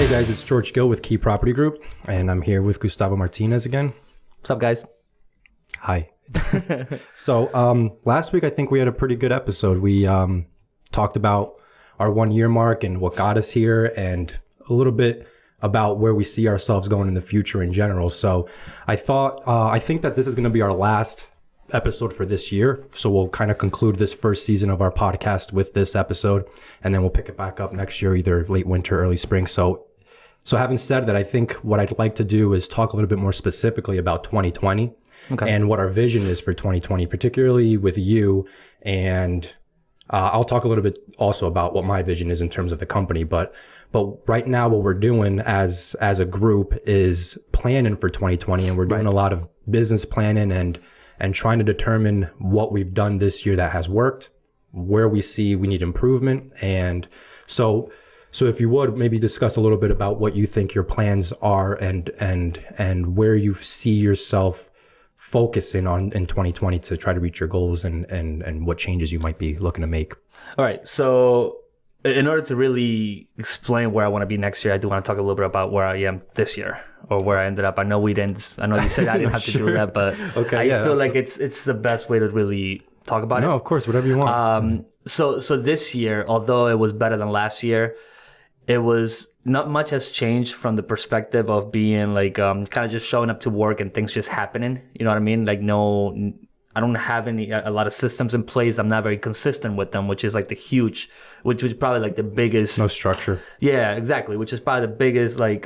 Hey guys, it's George Gill with Key Property Group, and I'm here with Gustavo Martinez again. What's up, guys? Hi. So last week I think we had a pretty good episode. We talked about our 1 year mark and what got us here, and a little bit about where we see ourselves going in the future in general. So I think that this is going to be our last episode for this year. So we'll kind of conclude this first season of our podcast with this episode, and then we'll pick it back up next year, either late winter, early spring. So having said that, I think what I'd like to do is talk a little bit more specifically about 2020 and what our vision is for 2020, particularly with you. And I'll talk a little bit also about what my vision is in terms of the company. But right now, what we're doing as a group is planning for 2020, and we're doing a lot of business planning and trying to determine what we've done this year that has worked, where we see we need improvement. And so if you would maybe discuss a little bit about what you think your plans are and where you see yourself focusing on in 2020 to try to reach your goals and what changes you might be looking to make. All right. So in order to really explain where I want to be next year, I do want to talk a little bit about where I am this year or where I ended up. I know you said I didn't have to do that, but I feel like it's the best way to really talk about it. No, of course, whatever you want. So this year, although it was better than last year, it was not much has changed from the perspective of being like kind of just showing up to work and things just happening. You know what I mean? Like I don't have a lot of systems in place. I'm not very consistent with them, which is like which is probably like the biggest. No structure. Yeah, exactly. Which is probably the biggest like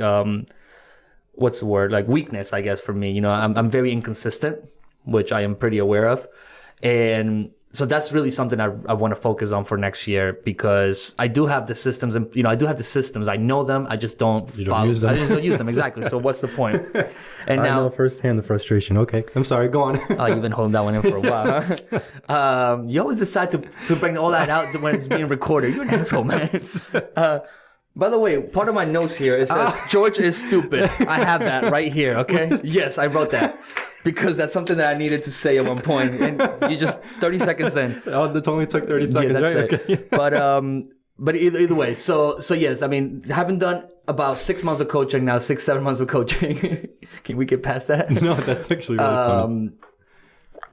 what's the word? Like weakness, I guess, for me. You know, I'm very inconsistent, which I am pretty aware of, and so that's really something I want to focus on for next year, because I do have the systems, and I do have the systems. I know them. I just don't use them. I just don't use them. Exactly. So what's the point? And I know firsthand the frustration. Okay, I'm sorry. Go on. Oh, you've been holding that one in for a while, huh? You always decide to bring all that out when it's being recorded. You're an asshole, man. By the way, part of my notes here, it says, George is stupid. I have that right here, okay? Yes, I wrote that. Because that's something that I needed to say at one point, and you just 30 seconds in. Oh, it only took 30 seconds, that's right? it. Okay. But either way, so yes, I mean, having done about 6 months of coaching now, 6-7 months of coaching. Can we get past that? No, that's actually really funny.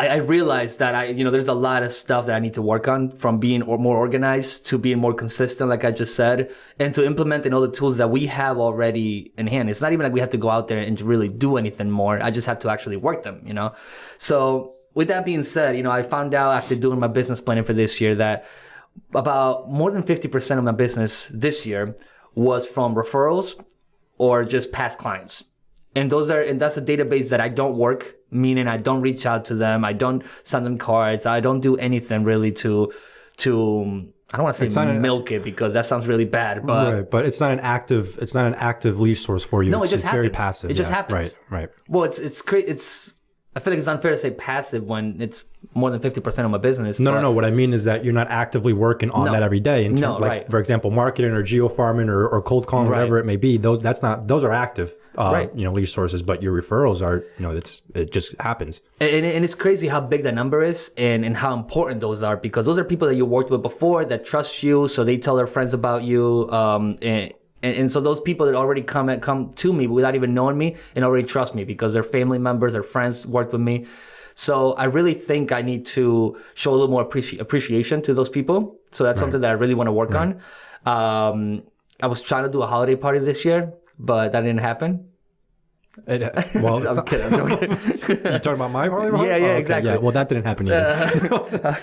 I realized that there's a lot of stuff that I need to work on, from being more organized to being more consistent, like I just said, and to implementing all the tools that we have already in hand. It's not even like we have to go out there and really do anything more. I just have to actually work them, So with that being said, I found out after doing my business planning for this year that about more than 50% of my business this year was from referrals or just past clients. And that's a database that I don't work, meaning I don't reach out to them. I don't send them cards. I don't do anything really to I don't want to say milk it, because that sounds really bad, but right, but it's not an active lead source for you. No, it just happens. Very passive. It just happens. Right. Well, I feel like it's unfair to say passive when it's more than 50% of my business. No. What I mean is that you're not actively working on that every day. Right. For example, marketing or geofarming or cold calling, whatever it may be. Those are active, lead sources. But your referrals are, it just happens. And it's crazy how big that number is and how important those are, because those are people that you worked with before that trust you, so they tell their friends about you. And so those people that already come to me without even knowing me and already trust me because their family members, their friends worked with me. So I really think I need to show a little more appreciation to those people. So that's something that I really want to work on. I was trying to do a holiday party this year, but that didn't happen. I'm kidding. You're talking about my holiday? Yeah, okay. Exactly. Yeah, well, that didn't happen either.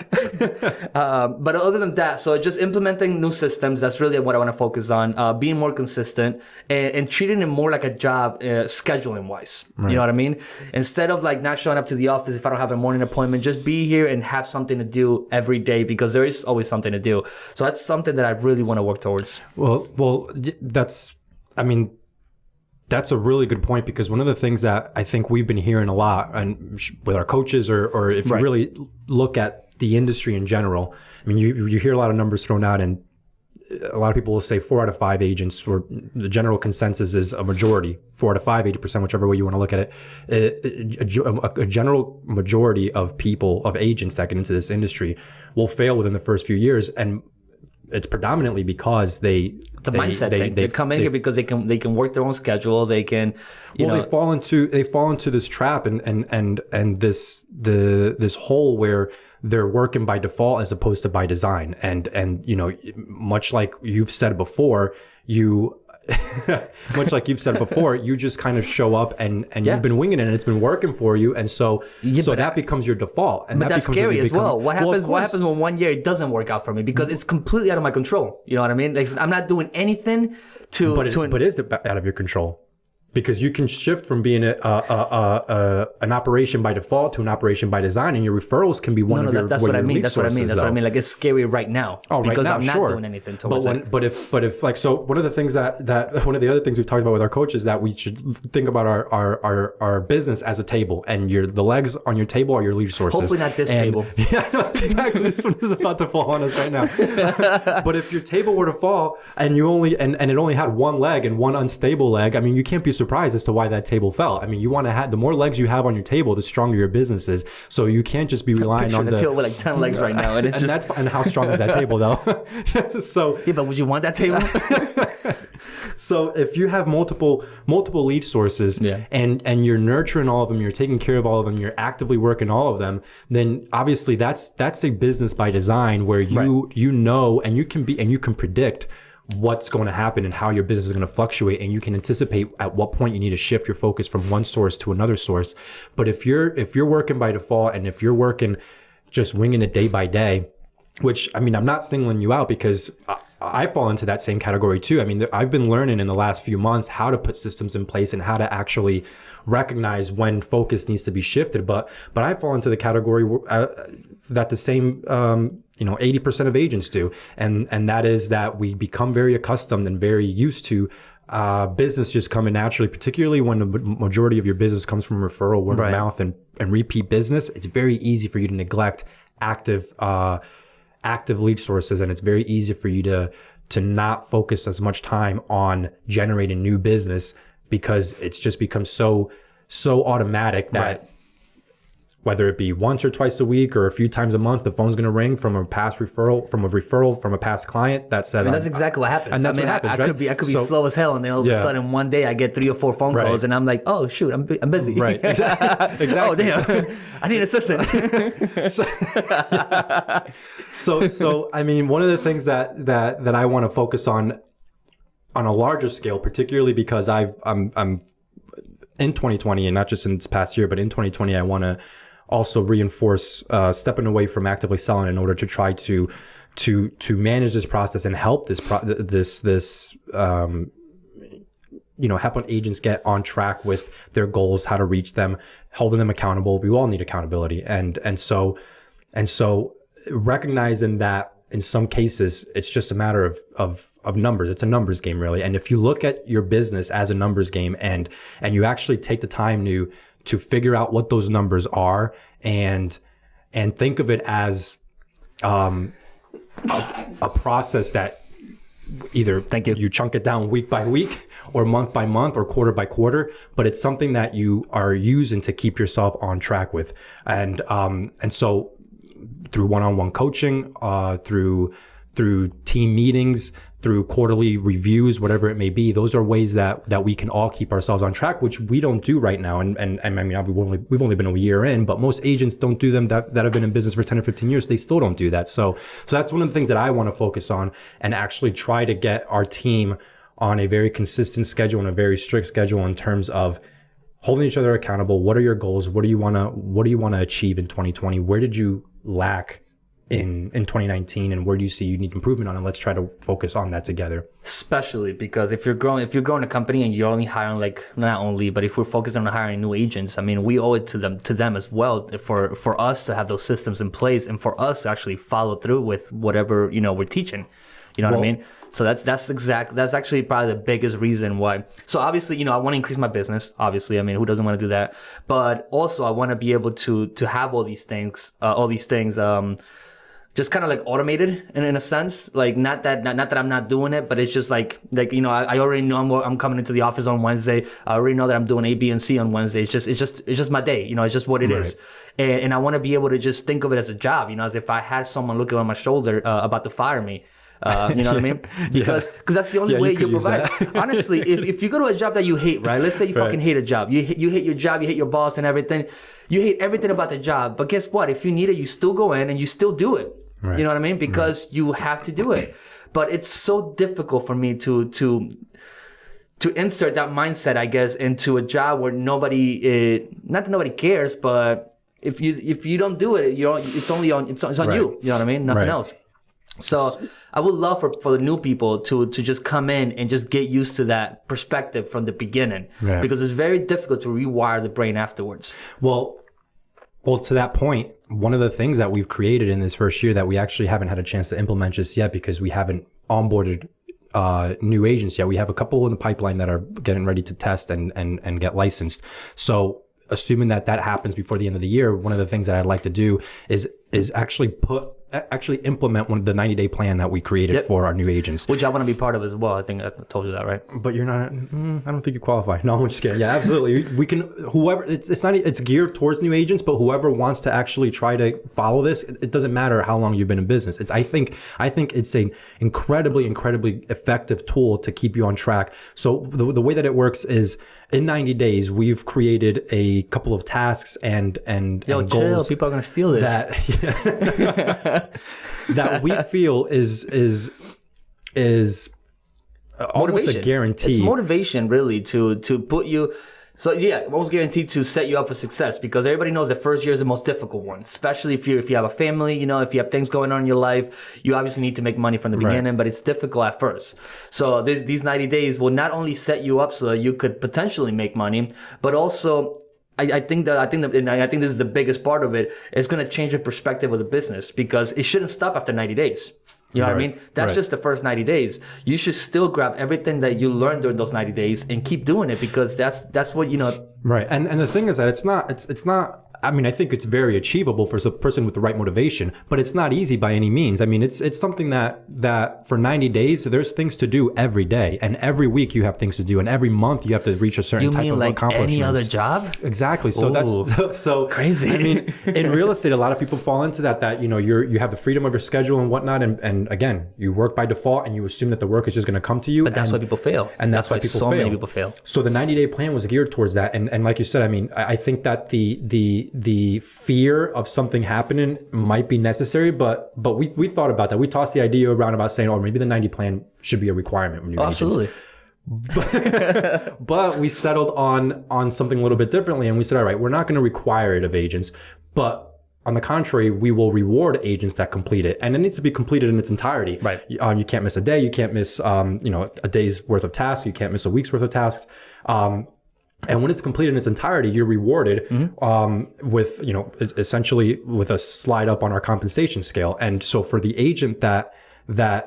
But other than that, so just implementing new systems, that's really what I want to focus on. Being more consistent and treating it more like a job, scheduling wise. Right. You know what I mean? Instead of like not showing up to the office if I don't have a morning appointment, just be here and have something to do every day, because there is always something to do. So that's something that I really want to work towards. Well, that's a really good point, because one of the things that I think we've been hearing a lot, and with our coaches, or if you really look at the industry in general, I mean, you hear a lot of numbers thrown out, and a lot of people will say 4 out of 5 agents, or the general consensus is a majority, 4 out of 5, 80%, whichever way you want to look at it. A general majority of agents that get into this industry will fail within the first few years. And it's predominantly because it's a mindset thing. They come in here because they can work their own schedule. They can, they fall into this trap and this hole where they're working by default as opposed to by design. And much like you've said before, you just kind of show up and you've been winging it and it's been working for you. And so that becomes your default. And but that's scary as well. What happens when 1 year it doesn't work out for me? Because it's completely out of my control. You know what I mean? Like, I'm not doing anything but is it out of your control? Because you can shift from being an operation by default to an operation by design, and your referrals can be one of your. That's what I mean. That's what I mean. Like, it's scary right now because I'm not doing anything towards it. But if like, so one of the things that one of the other things we've talked about with our coaches, that we should think about our business as a table, and the legs on your table are your lead sources. Hopefully not this table. Yeah, no, exactly. This one is about to fall on us right now. But if your table were to fall and you only and it only had one leg and one unstable leg, I mean, you can't be surprised as to why that table fell. I mean, you want to have the more legs you have on your table, the stronger your business is. So you can't just be relying on the table with like 10 legs right now, and how strong is that table though? So yeah, but would you want that table? So if you have multiple lead sources, and you're nurturing all of them, you're taking care of all of them, you're actively working all of them, then obviously that's a business by design where you know and you can predict what's going to happen and how your business is going to fluctuate, and you can anticipate at what point you need to shift your focus from one source to another source. But if you're working by default, and if you're working just winging it day by day, which, I mean, I'm not singling you out because I fall into that same category too. I mean, I've been learning in the last few months how to put systems in place and how to actually recognize when focus needs to be shifted. But I fall into the category that the same 80% of agents do, and that is that we become very accustomed and very used to business just coming naturally, particularly when the majority of your business comes from referral, word of mouth, and repeat business. It's very easy for you to neglect active lead sources, and it's very easy for you to not focus as much time on generating new business because it's just become so automatic that whether it be once or twice a week or a few times a month, the phone's going to ring from a past referral from a past client that said, that's exactly what happens. And that's what happens, I could be slow as hell, and then all of a sudden one day I get 3 or 4 phone calls, and I'm like, oh shoot, I'm busy. Right. Exactly. Oh damn, I need an assistant. So I mean, one of the things that I want to focus on a larger scale, particularly because I'm in 2020, and not just in this past year, but in 2020, I want to also reinforce stepping away from actively selling in order to try to manage this process and help help agents get on track with their goals, how to reach them, holding them accountable. We all need accountability, and so recognizing that in some cases it's just a matter of numbers. It's a numbers game, really. And if you look at your business as a numbers game and you actually take the time to figure out what those numbers are and think of it as a process that either you chunk it down week by week or month by month or quarter by quarter, but it's something that you are using to keep yourself on track with. And so through one-on-one coaching, through team meetings, through quarterly reviews, whatever it may be, those are ways that we can all keep ourselves on track, which we don't do right now. And I mean, we've only been a year in, but most agents don't do them that have been in business for 10 or 15 years. They still don't do that. So that's one of the things that I want to focus on and actually try to get our team on a very consistent schedule and a very strict schedule in terms of holding each other accountable. What are your goals? What do you want to achieve in 2020? Where did you lack in 2019, and where do you see you need improvement on? And let's try to focus on that together. Especially because if you're growing a company and you're only hiring, but if we're focused on hiring new agents, I mean, we owe it to them as well for us to have those systems in place and for us to actually follow through with whatever we're teaching. You know what I mean? So that's actually probably the biggest reason why. So obviously, I want to increase my business. Obviously, I mean, who doesn't want to do that? But also, I want to be able to have all these things, just kind of like automated in a sense. Like not that I'm not doing it, but it's just like I already know I'm coming into the office on Wednesday. I already know that I'm doing A, B, and C on Wednesday. It's just my day. It's just what it is. And I want to be able to just think of it as a job. As if I had someone looking on my shoulder about to fire me. You know what I mean? Because that's the only way you provide. Honestly, if you go to a job that you hate, right? Let's say you fucking hate a job. You hate your job. You hate your boss and everything. You hate everything about the job. But guess what? If you need it, you still go in and you still do it. Right. You know what I mean? Because you have to do it. But it's so difficult for me to insert that mindset, I guess, into a job where nobody, not that nobody cares, but if you don't do it, it's on you. You know what I mean? Nothing else. So I would love for the new people to just come in and just get used to that perspective from the beginning, because it's very difficult to rewire the brain afterwards. Well, to that point, one of the things that we've created in this first year that we actually haven't had a chance to implement just yet because we haven't onboarded new agents yet. We have a couple in the pipeline that are getting ready to test and get licensed. So assuming that happens before the end of the year, one of the things that I'd like to do is actually implement one of the 90-day plan that we created for our new agents. Which I want to be part of as well. I think I told you that, right? But you're not, I don't think you qualify. No, I'm just kidding. Yeah, absolutely. We can, whoever, it's geared towards new agents, but whoever wants to actually try to follow this, it doesn't matter how long you've been in business. I think it's an incredibly effective tool to keep you on track. So the way that it works is in 90 days, we've created a couple of tasks and goals. Chill. People are going to steal this. That we feel is almost a guarantee. It's motivation, really, to put you. So almost guaranteed to set you up for success, because everybody knows the first year is the most difficult one, especially if you have a family. If you have things going on in your life, you obviously need to make money from the beginning, but it's difficult at first. So these 90 days will not only set you up so that you could potentially make money, but also I think this is the biggest part of it. It's going to change the perspective of the business, because it shouldn't stop after 90 days. You know what I mean? That's just the first 90 days. You should still grab everything that you learned during those 90 days and keep doing it, because that's what, Right. And the thing is that it's not, I mean, I think it's very achievable for a person with the right motivation, but it's not easy by any means. I mean, it's something that for 90 days, there's things to do every day, and every week you have things to do, and every month you have to reach a certain type of accomplishments. You mean like any other job? Exactly. So that's so crazy. I mean, in real estate, a lot of people fall into that you have the freedom of your schedule and whatnot, and again, you work by default and you assume that the work is just going to come to you. But that's why people fail. And that's why so many people fail. So the 90-day plan was geared towards that, and like you said, I mean, I think that the fear of something happening might be necessary, but we thought about that. We tossed the idea around about saying, maybe the 90 plan should be a requirement when you're absolutely. But we settled on something a little bit differently, and we said, all right, we're not going to require it of agents, but on the contrary, we will reward agents that complete it, and it needs to be completed in its entirety. Right. You can't miss a day. You can't miss a day's worth of tasks. You can't miss a week's worth of tasks. And when it's completed in its entirety, you're rewarded with, essentially with a slide up on our compensation scale. And so for the agent that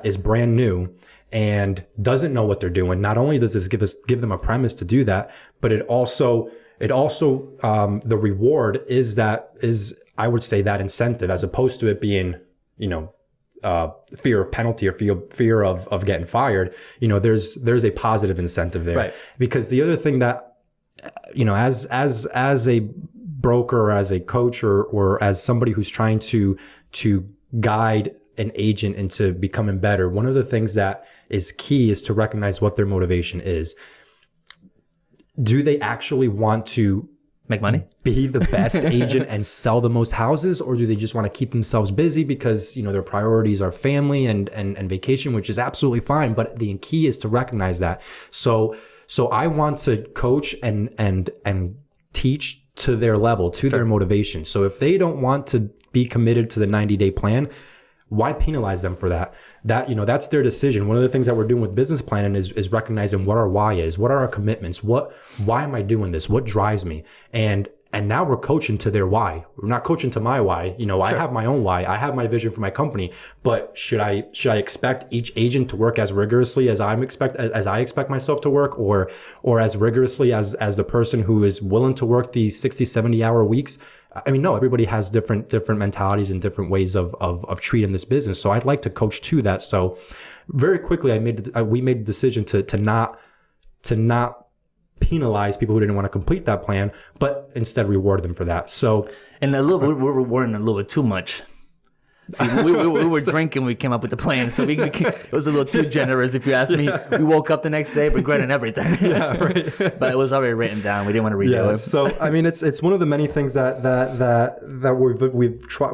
is brand new and doesn't know what they're doing, not only does this give them a premise to do that, but it also the reward is I would say that incentive, as opposed to it being, fear of penalty or fear of getting fired. There's a positive incentive there. Right. Because the other thing that, as a broker or as a coach or as somebody who's trying to guide an agent into becoming better, one of the things that is key is to recognize what their motivation is. Do they actually want to make money, be the best agent and sell the most houses, or do they just want to keep themselves busy because their priorities are family and vacation, which is absolutely fine, but the key is to recognize that. So I want to coach and teach to their level, to their motivation. So if they don't want to be committed to the 90-day plan, why penalize them for that? That's their decision. One of the things that we're doing with business planning is recognizing what our why is, what are our commitments, why am I doing this, what drives me, and now we're coaching to their why. We're not coaching to my why. Sure. I have my own why. I have my vision for my company. But should I expect each agent to work as rigorously as I expect myself to work, or as rigorously as the person who is willing to work these 60, 70 hour weeks? I mean, no, everybody has different mentalities and different ways of treating this business. So I'd like to coach to that. So very quickly, we made the decision to not penalize people who didn't want to complete that plan, but instead reward them for that. So, and we're rewarding a little bit too much. See, we were drinking. We came up with the plan, so it was a little too generous, if you ask me. We woke up the next day regretting everything. Yeah, right. But it was already written down. We didn't want to redo it. So I mean, it's one of the many things that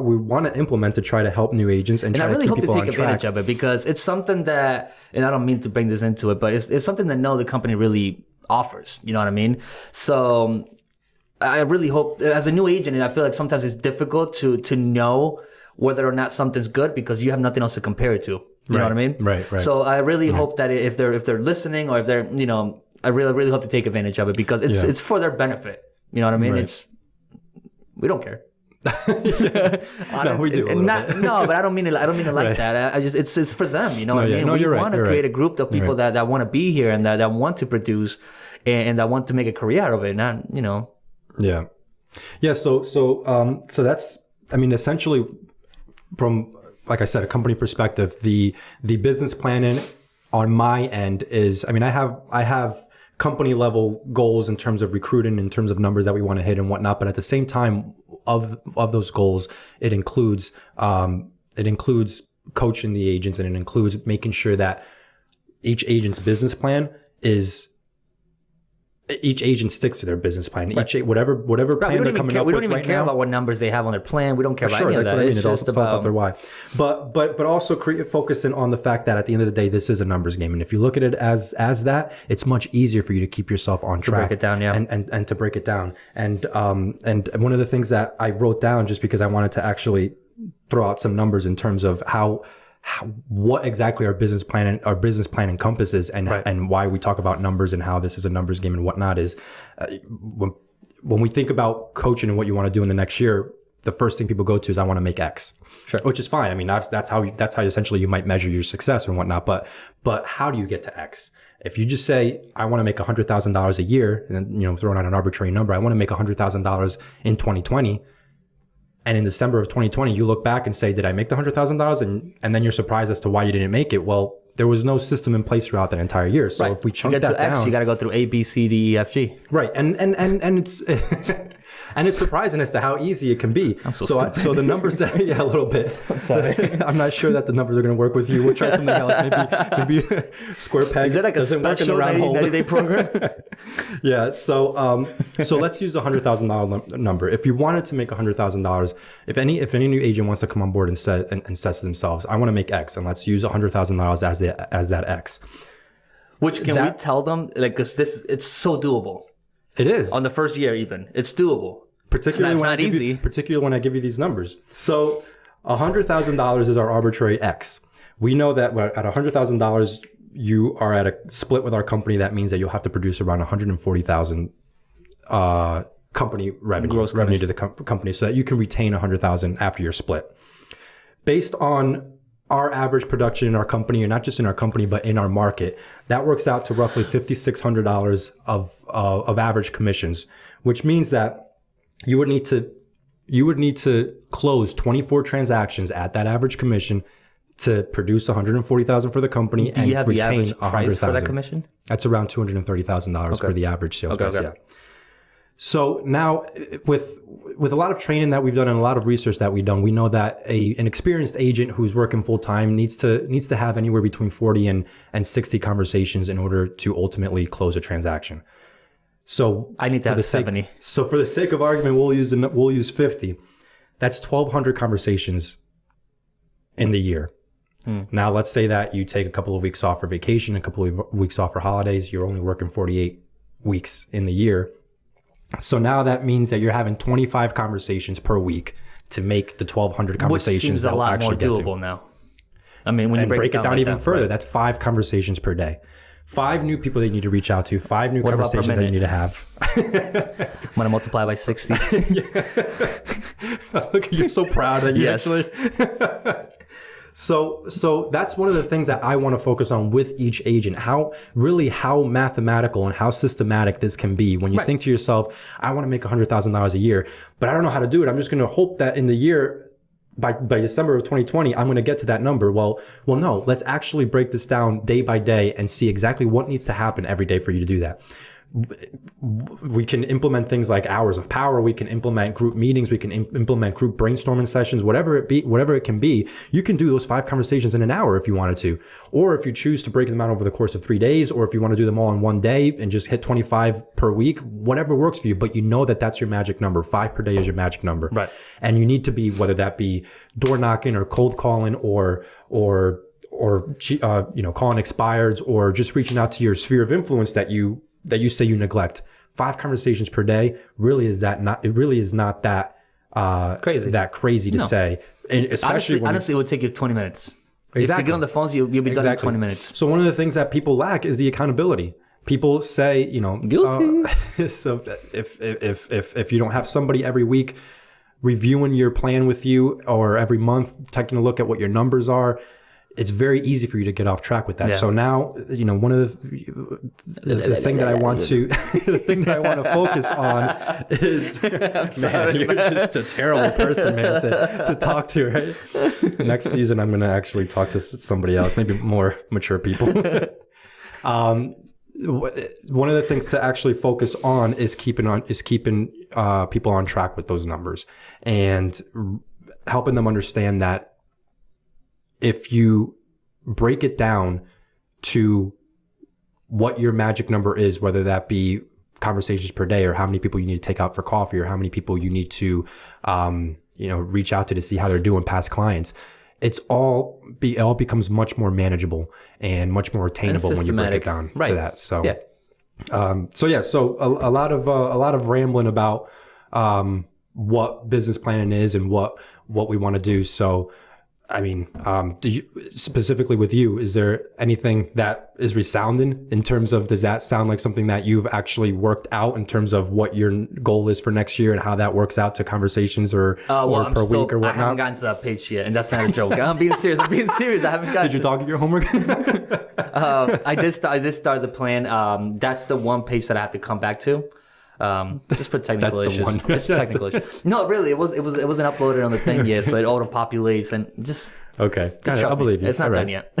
we want to implement to try to help new agents and try I really to hope keep to people take on track. advantage of it, because it's something that, and I don't mean to bring this into it, but it's something that the company really offers. You know what I mean? So I really hope, as a new agent, I feel like sometimes it's difficult to know whether or not something's good because you have nothing else to compare it to. You know what I mean? Right. So I really hope that if they're listening, or if they're, I really hope to take advantage of it, because it's for their benefit. You know what I mean? Right. We don't care. No, we do. No, but I don't mean it like Right. that. I just it's for them. You know what I mean? No, We you're right. want to create a group of people that want to be here and that want to produce and that want to make a career out of it. Not Yeah. So that's, I mean, essentially, from, like I said, a company perspective, the business planning on my end is, I mean, I have company level goals in terms of recruiting, in terms of numbers that we want to hit and whatnot. But at the same time of those goals, it includes coaching the agents, and it includes making sure that each agent's business plan is, each agent sticks to their business plan. Right. Whatever plan they're coming up with. We don't even care about what numbers they have on their plan. We don't care about any of that. What I mean. It's It all just comes up about their why. But also focusing on the fact that at the end of the day, this is a numbers game, and if you look at it as that, it's much easier for you to keep yourself on track. break it down, yeah. And to break it down. And one of the things that I wrote down, just because I wanted to actually throw out some numbers in terms of what exactly our business plan encompasses, and why we talk about numbers and how this is a numbers game and whatnot, is when we think about coaching and what you want to do in the next year, the first thing people go to is, I want to make X. Sure. Which is fine. I mean, that's how essentially you might measure your success and whatnot. But how do you get to X? If you just say, I want to make $100,000 a year, and throwing out an arbitrary number, I want to make $100,000 in 2020. And in December of 2020, you look back and say, did I make the $100,000? And then you're surprised as to why you didn't make it. Well, there was no system in place throughout that entire year. So if we chunk that to X, down, you got to go through A, B, C, D, E, F, G. Right. And it's and it's surprising as to how easy it can be. I'm so stupid. So the numbers that, a little bit. I'm sorry. I'm not sure that the numbers are going to work with you. We'll try something else. Maybe square peg. Is there like a special 90-day program? Yeah. So let's use the $100,000 number. If you wanted to make $100,000, if any new agent wants to come on board and says to themselves, I want to make X, and let's use $100,000 as that X. Which we tell them, like, because it's so doable. It is. On the first year, even it's doable. Particularly when I give you these numbers. So $100,000 is our arbitrary X. We know that at $100,000, you are at a split with our company. That means that you'll have to produce around $140,000 company revenue, gross revenue to the company, so that you can retain $100,000 after your split. Based on our average production in our company, and not just in our company, but in our market, that works out to roughly $5,600 of average commissions, which means that you would need to close 24 transactions at that average commission to produce $140,000 for the company and you have retain the average price for that $100,000. commission? That's around $230,000 for the average sales price. Yeah. So now, with a lot of training that we've done and a lot of research that we've done, we know that an experienced agent who's working full time needs to have anywhere between 40 and 60 conversations in order to ultimately close a transaction. So I need to have 70. So for the sake of argument, we'll use 50. That's 1,200 conversations in the year. Now, let's say that you take a couple of weeks off for vacation, a couple of weeks off for holidays. You're only working 48 weeks in the year. So now that means that you're having 25 conversations per week to make the 1,200 conversations. Which seems a lot more doable now. I mean, when you break it down like even further, right? that's 5 conversations per day. 5 new people that you need to reach out to, 5 new conversations that you need to have. I'm going to multiply by 60. Look, you're so proud that you yes. actually... So that's one of the things that I want to focus on with each agent, how mathematical and how systematic this can be. When you think to yourself, I want to make $100,000 a year, but I don't know how to do it. I'm just going to hope that in the year, by December of 2020, I'm going to get to that number. Well, no, let's actually break this down day by day and see exactly what needs to happen every day for you to do that. we can implement things like hours of power. We can implement group meetings. We can implement group brainstorming sessions, whatever it can be. You can do those 5 conversations in an hour if you wanted to, or if you choose to break them out over the course of 3 days, or if you want to do them all in one day and just hit 25 per week, whatever works for you. But you know that that's your magic number. 5 per day is your magic number. Right. And you need to be, whether that be door knocking or cold calling or calling expireds, or just reaching out to your sphere of influence that you say you neglect. 5 conversations per day really is not that crazy to say. And especially honestly, it would take you 20 minutes. Exactly. If you get on the phones, you'll be done in 20 minutes. So one of the things that people lack is the accountability. People say, guilty. So if you don't have somebody every week reviewing your plan with you, or every month taking a look at what your numbers are, it's very easy for you to get off track with that. Yeah. So now, one of the thing that I want to focus on is, man, you're just a terrible person, man, to talk to, right? Next season, I'm going to actually talk to somebody else, maybe more mature people. One of the things to actually focus on is keeping people on track with those numbers, and helping them understand that if you break it down to what your magic number is, whether that be conversations per day, or how many people you need to take out for coffee, or how many people you need to, reach out to see how they're doing, past clients, it all becomes much more manageable and much more attainable when you break it down to that. So, So a lot of rambling about what business planning is and what we want to do. So, I mean, do you, specifically with you, is there anything that is resounding in terms of, does that sound like something that you've actually worked out in terms of what your goal is for next year and how that works out to conversations or week or whatnot? I haven't gotten to that page yet, and that's not a joke. I'm being serious. I haven't gotten. Did you dog your homework? I did start the plan. That's the one page that I have to come back to. Just for technical issues. It's technical issues. No, really, it wasn't uploaded on the thing yet, so it auto populates and just. Okay, I'll believe you. It's not done yet,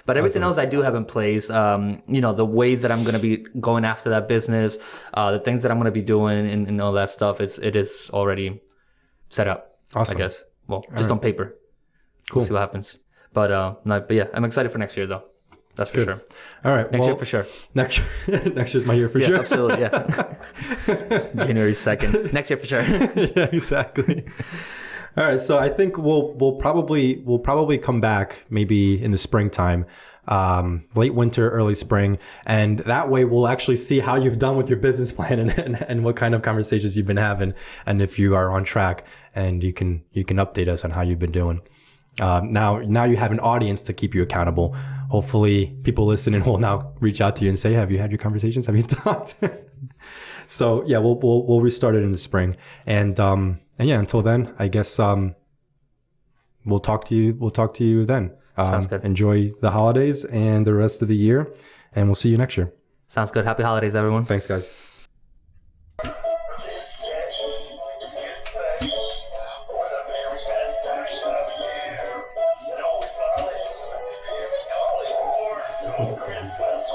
but everything else I do have in place. The ways that I'm going to be going after that business, the things that I'm going to be doing, and all that stuff. It is already set up. Awesome. I guess. Well, just on paper. Cool. We'll see what happens. But yeah, I'm excited for next year though. That's for sure. All right. Next year for sure. Next year's my year for sure. Absolutely. Yeah. January 2nd. Next year for sure. Yeah, exactly. All right. So I think we'll probably come back maybe in the springtime, late winter, early spring, and that way we'll actually see how you've done with your business plan and what kind of conversations you've been having, and if you are on track, and you can update us on how you've been doing. Now you have an audience to keep you accountable. Hopefully people listening will now reach out to you and say, have you had your conversations? Have you talked? So yeah, we'll restart it in the spring. And yeah, until then, I guess, we'll talk to you then. Sounds good. Enjoy the holidays and the rest of the year, and we'll see you next year. Sounds good. Happy holidays, everyone. Thanks, guys. Christmas